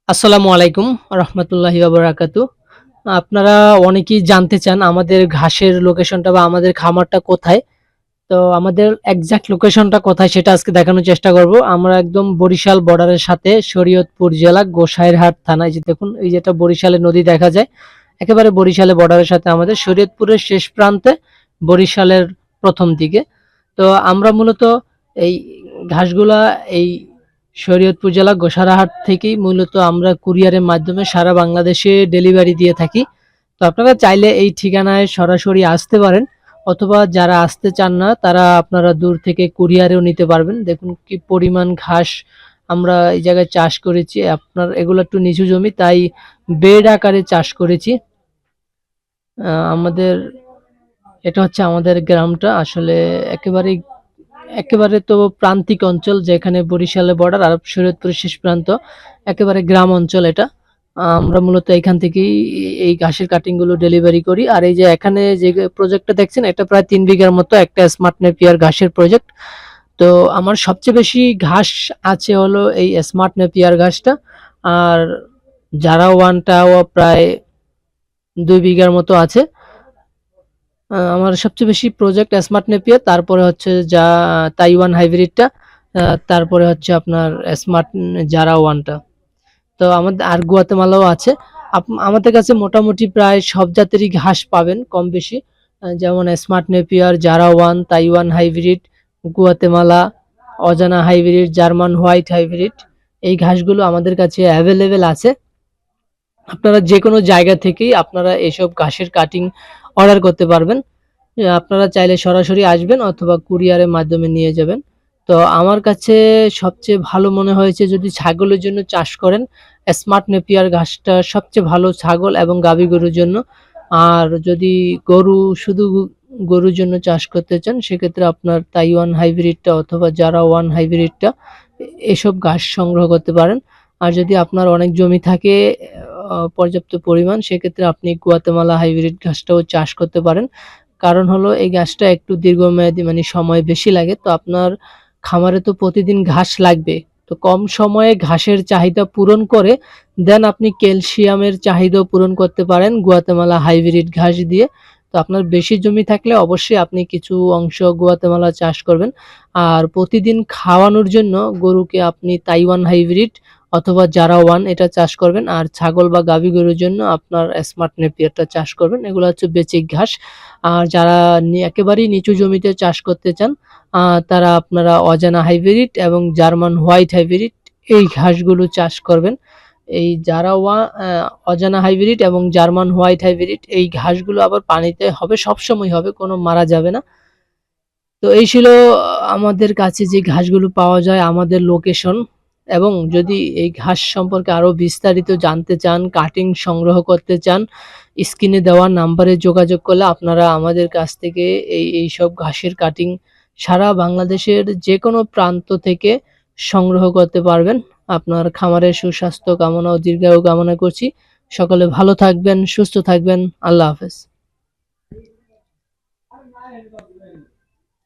আসসালামু আলাইকুম রহমতুল্লাহি বারাকাতু। আপনারা অনেকেই জানতে চান আমাদের ঘাসের লোকেশনটা বা আমাদের খামারটা কোথায়। তো আমাদের এক্সাক্ট লোকেশনটা কোথায় সেটা আজকে দেখানোর চেষ্টা করব। আমরা একদম বরিশাল বর্ডারের সাথে শরীয়তপুর জেলা গোসাইরহাট থানায়, যে দেখুন এই যেটা বরিশালের নদী দেখা যায়, একেবারে বরিশালের বর্ডারের সাথে আমাদের শরীয়তপুরের শেষ প্রান্তে, বরিশালের প্রথম দিকে। তো আমরা মূলত এই ঘাসগুলা এই শরীয়তপুর জেলা গোসারাহাট থেকেই মূলত আমরা কুরিয়ারের মাধ্যমে সারা বাংলাদেশে ডেলিভারি দিয়ে থাকি। তো আপনারা চাইলে এই ঠিকানায় সরাসরি আসতে পারেন, অথবা যারা আসতে চান না তারা আপনারা দূর থেকে কুরিয়ারেও নিতে পারবেন। দেখুন কি পরিমাণ ঘাস আমরা এই জায়গায় চাষ করেছি। আপনার এগুলো একটু নিচু জমি, তাই বেড আকারে চাষ করেছি। আমাদের এটা হচ্ছে আমাদের গ্রামটা আসলে একেবারে একেবারে তো প্রান্তিক অঞ্চল, যেখানে বরিশালের বর্ডার আর শরীয়তপুরের শেষ প্রান্ত, একেবারে গ্রাম অঞ্চল এটা। আমরা মূলত এখান থেকেই এই ঘাসের কাটিং গুলো ডেলিভারি করি। আর এই যে এখানে যে প্রজেক্টটা দেখছেন, এটা প্রায় 3 বিঘার মতো একটা স্মার্ট নেপিয়ার ঘাসের প্রজেক্ট। তো আমার সবচেয়ে বেশি ঘাস আছে হলো এই স্মার্ট নেপিয়ার ঘাসটা। আর যারা ওয়ানটাও প্রায় 2 বিঘার মতো আছে। আমার সবচেয়ে বেশি প্রজেক্ট স্মার্ট নেপিয়ার, তারপরে হচ্ছে যা তাইওয়ান হাইব্রিডটা, তারপরে হচ্ছে আপনার স্মার্ট জারা ওয়ানটা। তো আমাদের আর গুয়াতেমালাও আছে। আমাদের কাছে মোটামুটি প্রায় সব জাতেরই ঘাস পাবেন কম বেশি, যেমন smart Napier, Zara one, Taiwan hybrid, Guatemala, অজানা হাইব্রিড, জার্মান হোয়াইট হাইব্রিড, এই ঘাসগুলো আমাদের কাছে অ্যাভেলেবেল আছে। আপনারা যে কোনো জায়গা থেকেই আপনারা এসব ঘাসের কাটিং অর্ডার করতে পারবেন। আপনারা চাইলে সরাসরি আসবেন অথবা কুরিয়ারের মাধ্যমে নিয়ে যাবেন। তো আমার কাছে সবচেয়ে ভালো মনে হয়েছে, যদি ছাগলের জন্য চাষ করেন, স্মার্ট নেপিয়ার ঘাসটা সবচেয়ে ভালো ছাগল এবং গাভী গরুর জন্য। আর যদি গরু শুধু গরুর জন্য চাষ করতে চান, সেক্ষেত্রে আপনার তাইওয়ান হাইব্রিডটা অথবা জারা ওয়ান হাইব্রিডটা, এসব ঘাস সংগ্রহ করতে পারেন। আর যদি আপনার অনেক জমি থাকে পর্যাপ্ত পরিমাণ, সেক্ষেত্রে আপনি গুয়াতেমালা হাইব্রিড ঘাসটাও চাষ করতে পারেন। কারণ হলো এই ঘাসটা একটু দীর্ঘমেয়াদী, মানে সময় বেশি লাগে। তো আপনার খামারে তো প্রতিদিন ঘাস লাগবে, তো কম সময়ে ঘাসের চাহিদা পূরণ করে দেন আপনি ক্যালসিয়ামের চাহিদাও পূরণ করতে পারেন গুয়াতেমালা হাইব্রিড ঘাস দিয়ে। তো আপনার বেশি জমি থাকলে অবশ্যই আপনি কিছু অংশ গুয়াতেমালা চাষ করবেন। আর প্রতিদিন খাওয়ানোর জন্য গরুকে আপনি তাইওয়ান হাইব্রিড অথবা জারা ওয়ান এটা চাষ করবেন। আর ছাগল বা গাভী গরুর জন্য আপনার স্মার্ট নেপিয়ারটা চাষ করবেন। এগুলো হচ্ছে বেসিক ঘাস। আর যারা একেবারেই নিচু জমিতে চাষ করতে চান, তারা আপনারা অজানা হাইব্রিড এবং জার্মান হোয়াইট হাইব্রিড এই ঘাসগুলো চাষ করবেন। এই যারা অজানা হাইব্রিড এবং জার্মান হোয়াইট হাইব্রিড এই ঘাসগুলো আবার পানিতে হবে, সবসময় হবে, কোনো মারা যাবে না। তো এই ছিল আমাদের কাছে যে ঘাসগুলো পাওয়া যায়, আমাদের লোকেশন। এবং যদি এই ঘাস সম্পর্কে আরো বিস্তারিত জানতে চান, কাটিং সংগ্রহ করতে চান, স্ক্রিনে দেওয়া নাম্বারে যোগাযোগ করলে আপনারা আমাদের কাছ থেকে এইসব ঘাসের কাটিং সারা বাংলাদেশের যেকোনো প্রান্ত থেকে সংগ্রহ করতে পারবেন। আপনার খামারের সুস্বাস্থ্য কামনা ও দীর্ঘায়ু কামনা করছি। সকলে ভালো থাকবেন, সুস্থ থাকবেন। আল্লাহ হাফেজ।